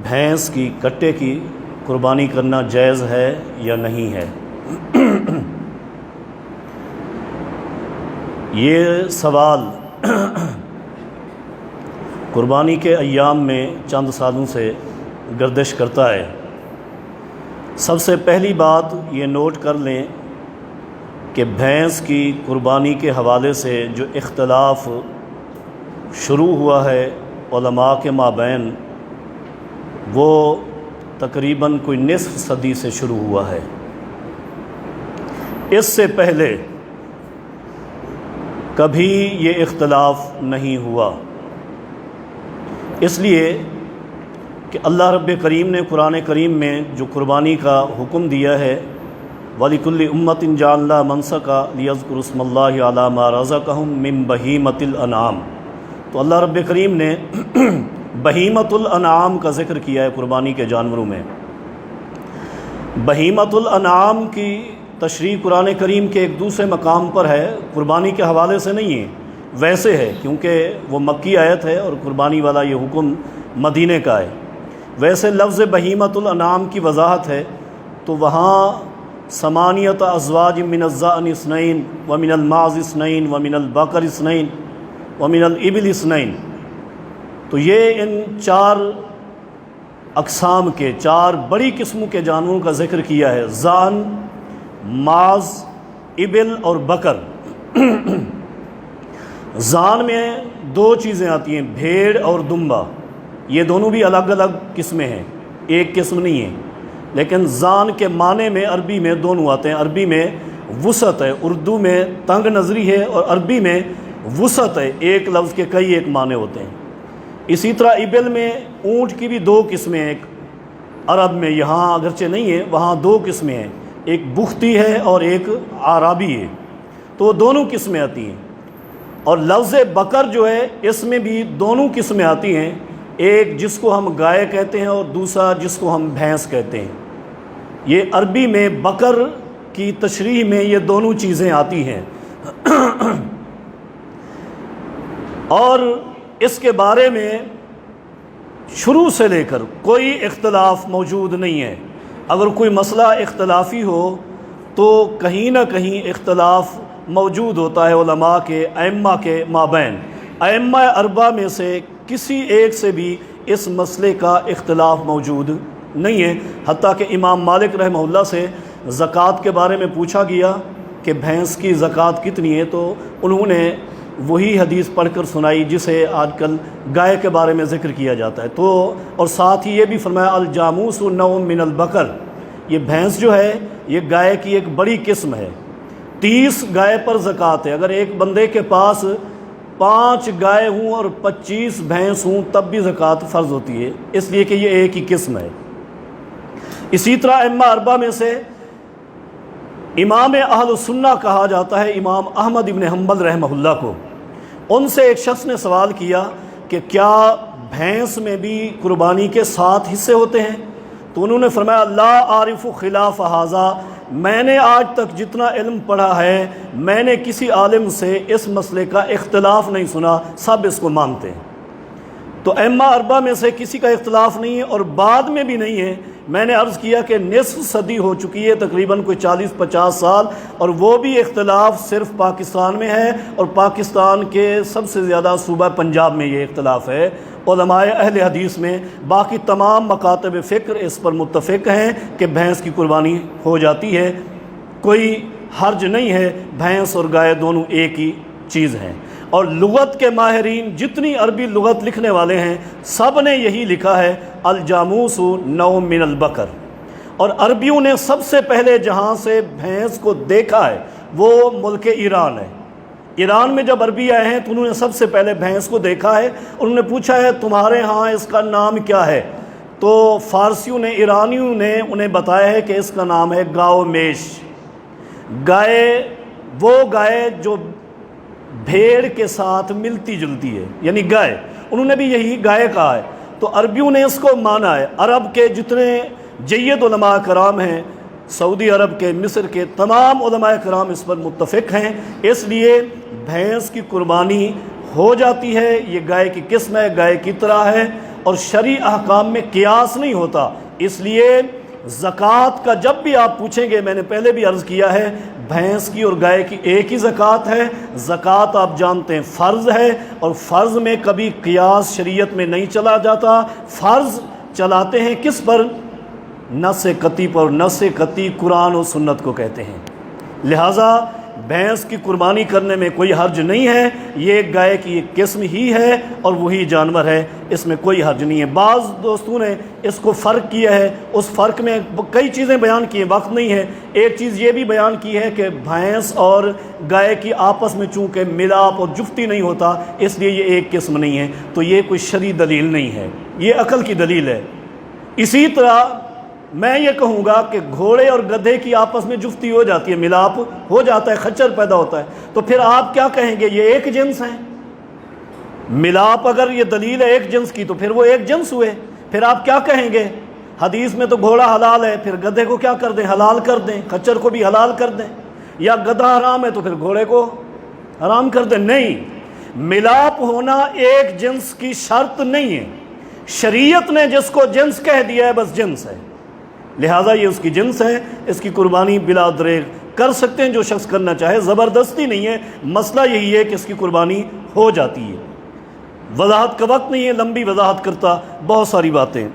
بھینس کی کٹے کی قربانی کرنا جائز ہے یا نہیں ہے؟ یہ سوال قربانی کے ایام میں چند سالوں سے گردش کرتا ہے۔ سب سے پہلی بات یہ نوٹ کر لیں کہ بھینس کی قربانی کے حوالے سے جو اختلاف شروع ہوا ہے علماء کے مابین، وہ تقریباً کوئی نصف صدی سے شروع ہوا ہے۔ اس سے پہلے کبھی یہ اختلاف نہیں ہوا، اس لیے کہ اللہ رب کریم نے قرآن کریم میں جو قربانی کا حکم دیا ہے وَلِكُلِّ أُمَّةٍ جَعَلْنَا مَنسَكًا لِيَذْكُرُوا اسْمَ اللَّهِ عَلَىٰ مَا رَزَقَهُم مِّن بَهِيمَةِ الْأَنْعَامِ، تو اللہ رب کریم نے بہیمۃ الانعام کا ذکر کیا ہے قربانی کے جانوروں میں۔ بہیمۃ الانعام کی تشریح قرآن کریم کے ایک دوسرے مقام پر ہے، قربانی کے حوالے سے نہیں ہے، ویسے ہے کیونکہ وہ مکی آیت ہے اور قربانی والا یہ حکم مدینے کا ہے۔ ویسے لفظ بہیمۃ الانعام کی وضاحت ہے تو وہاں ثمانیۃ ازواج من الضأن اثنین ومن الماعز اثنین ومن البقر اثنین ومن الابل اثنین، تو یہ ان چار اقسام کے، چار بڑی قسموں کے جانوروں کا ذکر کیا ہے، ضأن، معز، ابل اور بکر۔ ضأن میں دو چیزیں آتی ہیں، بھیڑ اور دمبا، یہ دونوں بھی الگ الگ قسمیں ہیں، ایک قسم نہیں ہے، لیکن ضأن کے معنی میں عربی میں دونوں آتے ہیں۔ عربی میں وسعت ہے، اردو میں تنگ نظری ہے، اور عربی میں وسعت ہے، ایک لفظ کے کئی ایک معنی ہوتے ہیں۔ اسی طرح ابل میں اونٹ کی بھی دو قسمیں ہیں، ایک عرب میں یہاں اگرچہ نہیں ہے، وہاں دو قسمیں ہیں، ایک بختی ہے اور ایک عربی ہے، تو وہ دونوں قسمیں آتی ہیں۔ اور لفظ بکر جو ہے اس میں بھی دونوں قسمیں آتی ہیں، ایک جس کو ہم گائے کہتے ہیں اور دوسرا جس کو ہم بھینس کہتے ہیں۔ یہ عربی میں بکر کی تشریح میں یہ دونوں چیزیں آتی ہیں، اور اس کے بارے میں شروع سے لے کر کوئی اختلاف موجود نہیں ہے۔ اگر کوئی مسئلہ اختلافی ہو تو کہیں نہ کہیں اختلاف موجود ہوتا ہے علماء کے، ائمہ کے مابین۔ ائمہ اربعہ میں سے کسی ایک سے بھی اس مسئلے کا اختلاف موجود نہیں ہے، حتیٰ کہ امام مالک رحمہ اللہ سے زکوٰۃ کے بارے میں پوچھا گیا کہ بھینس کی زکوٰۃ کتنی ہے، تو انہوں نے وہی حدیث پڑھ کر سنائی جسے آج کل گائے کے بارے میں ذکر کیا جاتا ہے، تو اور ساتھ ہی یہ بھی فرمایا الجاموس نوع من البقر، یہ بھینس جو ہے یہ گائے کی ایک بڑی قسم ہے، 30 گائے پر زکوٰۃ ہے۔ اگر ایک بندے کے پاس 5 گائے ہوں اور 25 بھینس ہوں تب بھی زکوٰۃ فرض ہوتی ہے، اس لیے کہ یہ ایک ہی قسم ہے۔ اسی طرح ائمہ اربعہ میں سے امام اہل السنہ کہا جاتا ہے امام احمد ابن حنبل رحمہ اللہ کو، ان سے ایک شخص نے سوال کیا کہ کیا بھینس میں بھی قربانی کے 7 حصے ہوتے ہیں؟ تو انہوں نے فرمایا لا عارف خلاف ھذا، میں نے آج تک جتنا علم پڑھا ہے میں نے کسی عالم سے اس مسئلے کا اختلاف نہیں سنا، سب اس کو مانتے ہیں۔ تو ائمہ اربعہ میں سے کسی کا اختلاف نہیں ہے، اور بعد میں بھی نہیں ہے۔ میں نے عرض کیا کہ نصف صدی ہو چکی ہے، تقریباً کوئی 40-50 سال، اور وہ بھی اختلاف صرف پاکستان میں ہے، اور پاکستان کے سب سے زیادہ صوبہ پنجاب میں یہ اختلاف ہے علماء اہل حدیث میں۔ باقی تمام مکاتب فکر اس پر متفق ہیں کہ بھینس کی قربانی ہو جاتی ہے، کوئی حرج نہیں ہے، بھینس اور گائے دونوں ایک ہی چیز ہیں۔ اور لغت کے ماہرین جتنی عربی لغت لکھنے والے ہیں سب نے یہی لکھا ہے الجاموس نوع من البقر، اور عربیوں نے سب سے پہلے جہاں سے بھینس کو دیکھا ہے وہ ملک ایران ہے۔ ایران میں جب عربی آئے ہیں تو انہوں نے سب سے پہلے بھینس کو دیکھا ہے، انہوں نے پوچھا ہے تمہارے ہاں اس کا نام کیا ہے، تو فارسیوں نے، ایرانیوں نے انہیں بتایا ہے کہ اس کا نام ہے گاؤ میش۔ گائے وہ گائے جو بھیڑ کے ساتھ ملتی جلتی ہے، یعنی گائے، انہوں نے بھی یہی گائے کہا ہے، تو عربیوں نے اس کو مانا ہے۔ عرب کے جتنے جید علماء کرام ہیں، سعودی عرب کے، مصر کے تمام علماء کرام اس پر متفق ہیں، اس لیے بھینس کی قربانی ہو جاتی ہے۔ یہ گائے کی قسم ہے، گائے کی طرح ہے، اور شرعی احکام میں قیاس نہیں ہوتا۔ اس لیے زکوٰۃ کا جب بھی آپ پوچھیں گے، میں نے پہلے بھی عرض کیا ہے، بھینس کی اور گائے کی ایک ہی زکوٰۃ ہے۔ زکوٰۃ آپ جانتے ہیں فرض ہے، اور فرض میں کبھی قیاس شریعت میں نہیں چلا جاتا۔ فرض چلاتے ہیں کس پر؟ نص قطعی پر۔ نص قطعی قرآن و سنت کو کہتے ہیں۔ لہٰذا بھینس کی قربانی کرنے میں کوئی حرج نہیں ہے، یہ گائے کی ایک قسم ہی ہے اور وہی جانور ہے، اس میں کوئی حرج نہیں ہے۔ بعض دوستوں نے اس کو فرق کیا ہے، اس فرق میں کئی چیزیں بیان کی ہیں، وقت نہیں ہے۔ ایک چیز یہ بھی بیان کی ہے کہ بھینس اور گائے کی آپس میں چونکہ ملاپ اور جفتی نہیں ہوتا، اس لیے یہ ایک قسم نہیں ہے، تو یہ کوئی شرعی دلیل نہیں ہے، یہ عقل کی دلیل ہے۔ اسی طرح میں یہ کہوں گا کہ گھوڑے اور گدھے کی آپس میں جفتی ہو جاتی ہے، ملاپ ہو جاتا ہے، خچر پیدا ہوتا ہے، تو پھر آپ کیا کہیں گے؟ یہ ایک جنس ہیں۔ ملاپ اگر یہ دلیل ہے ایک جنس کی تو پھر وہ ایک جنس ہوئے، پھر آپ کیا کہیں گے؟ حدیث میں تو گھوڑا حلال ہے، پھر گدھے کو کیا کر دیں؟ حلال کر دیں، خچر کو بھی حلال کر دیں، یا گدھا حرام ہے تو پھر گھوڑے کو حرام کر دیں؟ نہیں، ملاپ ہونا ایک جنس کی شرط نہیں ہے، شریعت نے جس کو جنس کہہ دیا ہے بس جنس ہے، لہٰذا یہ اس کی جنس ہے، اس کی قربانی بلا دریغ کر سکتے ہیں جو شخص کرنا چاہے، زبردستی نہیں ہے۔ مسئلہ یہی ہے کہ اس کی قربانی ہو جاتی ہے۔ وضاحت کا وقت نہیں ہے، لمبی وضاحت کرتا، بہت ساری باتیں۔